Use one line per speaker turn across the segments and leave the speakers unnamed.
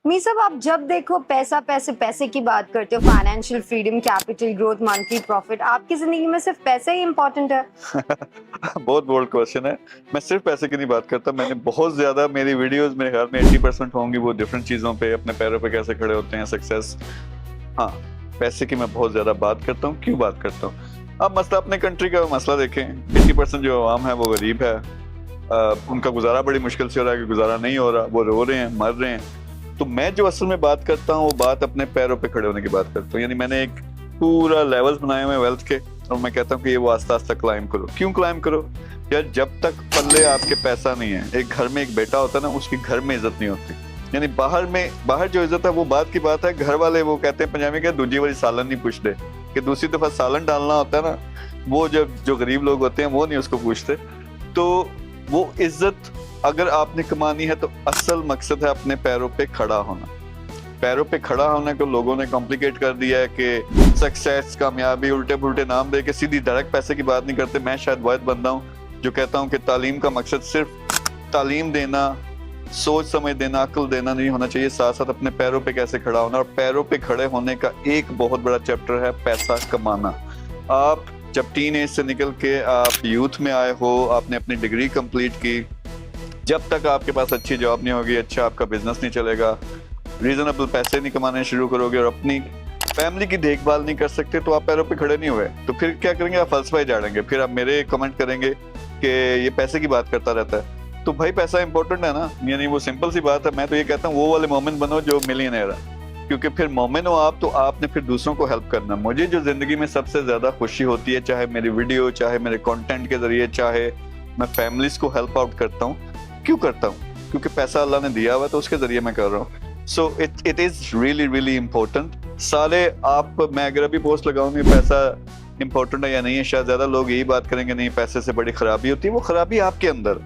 मी साहब, आप जब देखो पैसा पैसे पैसे की बात करते हो, financial freedom, capital growth, monthly profit, आपकी जिंदगी में सिर्फ पैसा ही इंपॉर्टेंट है?
बहुत बोल्ड क्वेश्चन है। मैं सिर्फ पैसे की नहीं बात करता, मैंने बहुत ज्यादा मेरी वीडियोस मेरे ख्याल में 80% होंगी वो डिफरेंट चीजों पे, अपने पैरों पे कैसे खड़े होते हैं, सक्सेस। हाँ, पैसे की मैं बहुत ज्यादा बात करता हूँ। क्यों बात करता हूँ? अब मसला अपने कंट्री का मसला देखें, 80% जो आवाम है वो गरीब है। उनका गुजारा बड़ी मुश्किल से हो रहा है, कि गुजारा नहीं हो रहा, वो रो रहे हैं, मर रहे हैं। तो मैं जो असल में बात करता हूँ वो बात अपने पैरों पे खड़े होने की बात करता हूँ। यानी मैंने एक पूरा लेवल्स बनाए हुए वेल्थ के, और मैं कहता हूँ कि ये वो आस्ता आस्ता क्लाइम करो। क्यों क्लाइम करो? यार जब तक पल्ले आपके पैसा नहीं है, एक घर में एक बेटा होता है ना, उसकी घर में इज्जत नहीं होती। यानी बाहर जो इज्जत है वो बात की बात है। घर वाले वो कहते हैं पंजाबी के दूजी वाली सालन नहीं पूछते, कि दूसरी दफा सालन डालना होता है ना, वो जो गरीब लोग होते हैं वो नहीं उसको पूछते। तो वो इज्जत अगर आपने कमानी है तो असल मकसद है अपने पैरों पे खड़ा होना। पैरों पे खड़ा होने को लोगों ने कॉम्प्लिकेट कर दिया है कि सक्सेस, कामयाबी, उल्टे पुल्टे नाम दे के सीधी डायरेक्ट पैसे की बात नहीं करते। मैं शायद वाहिद बंदा हूँ जो कहता हूँ कि तालीम का मकसद सिर्फ तालीम देना, सोच समझ देना, अक्ल देना नहीं होना चाहिए, साथ साथ अपने पैरों पे कैसे खड़ा होना। और पैरों पे खड़े होने का एक बहुत बड़ा चैप्टर है पैसा कमाना। आप जब टीन एज से निकल के आप यूथ में आए हो, आपने अपनी डिग्री कंप्लीट की, जब तक आपके पास अच्छी जॉब नहीं होगी, अच्छा आपका बिजनेस नहीं चलेगा, रीजनेबल पैसे नहीं कमाने शुरू करोगे और अपनी फैमिली की देखभाल नहीं कर सकते, तो आप पैरों पे खड़े नहीं हुए। तो फिर क्या करेंगे? आप फलसफा ही झाड़ेंगे। फिर आप मेरे कमेंट करेंगे कि ये पैसे की बात करता रहता है। तो भाई पैसा इंपॉर्टेंट है ना, यानी वो सिंपल सी बात है। मैं तो ये कहता हूँ वो वाले मोमिन बनो जो मिलियनेयर है, क्योंकि फिर मोमिन हो आप तो आपने फिर दूसरों को हेल्प करना। मुझे जो जिंदगी में सबसे ज्यादा खुशी होती है, चाहे मेरी वीडियो, चाहे मेरे कंटेंट के जरिए, चाहे मैं फैमिलीज को हेल्प आउट करता हूँ। क्यों करता हूँ? क्योंकि पैसा अल्लाह ने दिया हुआ तो उसके जरिए मैं कर रहा हूँ। So it is really really important. सारे मैं अगर अभी पोस्ट लगाऊंगी पैसा इंपॉर्टेंट है या नहीं है, शायद ज्यादा लोग यही बात करेंगे नहीं पैसे से बड़ी खराबी होती है। वो खराबी आपके अंदर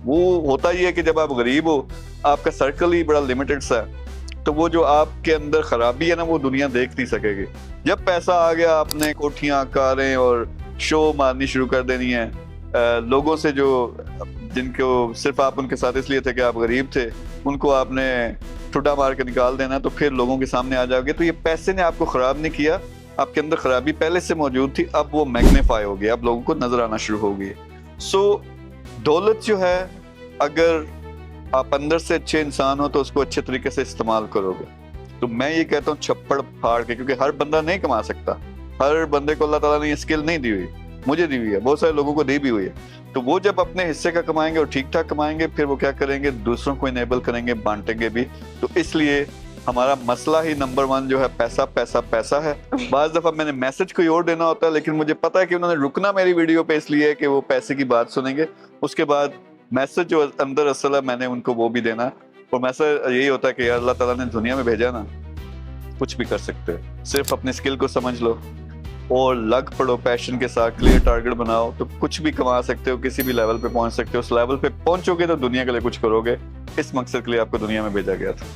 वो होता ही है कि जब आप गरीब हो, आपका सर्कल ही बड़ा लिमिटेड सा है, तो वो जो आपके अंदर खराबी है ना, वो दुनिया देख नहीं सकेगी। जब पैसा आ गया, आपने कोठियां, कारें और शो मारनी शुरू कर देनी है। लोगों से जो जिनको सिर्फ आप उनके साथ इसलिए थे कि आप गरीब थे, उनको आपने ठुड्डा मार के निकाल देना, तो फिर लोगों के सामने आ जाओगे। तो ये पैसे ने आपको खराब नहीं किया, आपके अंदर खराबी पहले से मौजूद थी, अब वो मैग्नीफाई हो गई, अब लोगों को नजर आना शुरू हो गई। सो दौलत जो है, अगर आप अंदर से अच्छे इंसान हो तो उसको अच्छे तरीके से इस्तेमाल करोगे। तो मैं ये कहता हूँ छप्पड़ फाड़ के, क्योंकि हर बंदा नहीं कमा सकता, हर बंदे को अल्लाह ताला ने ये स्किल नहीं दी हुई, मुझे दी हुई है, बहुत सारे लोगों को दी भी हुई है। तो वो जब अपने हिस्से का कमाएंगे और ठीक ठाक कमाएंगे, फिर वो क्या करेंगे? दूसरों को इनेबल करेंगे, बांटेंगे भी। तो इसलिए हमारा मसला ही नंबर 1 जो है पैसा पैसा पैसा है। बाज दफा मैंने मैसेज कोई और देना होता है, लेकिन मुझे पता है कि उन्होंने रुकना मेरी वीडियो पे इसलिए है कि वो पैसे की बात सुनेंगे। उसके बाद मैसेज जो अंदर असल है मैंने उनको वो भी देना। और मैसेज यही होता है कि यार अल्लाह ताला ने दुनिया में भेजा ना, कुछ भी कर सकते हो, सिर्फ अपने स्किल को समझ लो और लग पड़ो पैशन के साथ, क्लियर टारगेट बनाओ, तो कुछ भी कमा सकते हो, किसी भी लेवल पे पहुंच सकते हो। उस लेवल पे पहुंचोगे तो दुनिया के लिए कुछ करोगे। इस मकसद के लिए आपको दुनिया में भेजा गया था।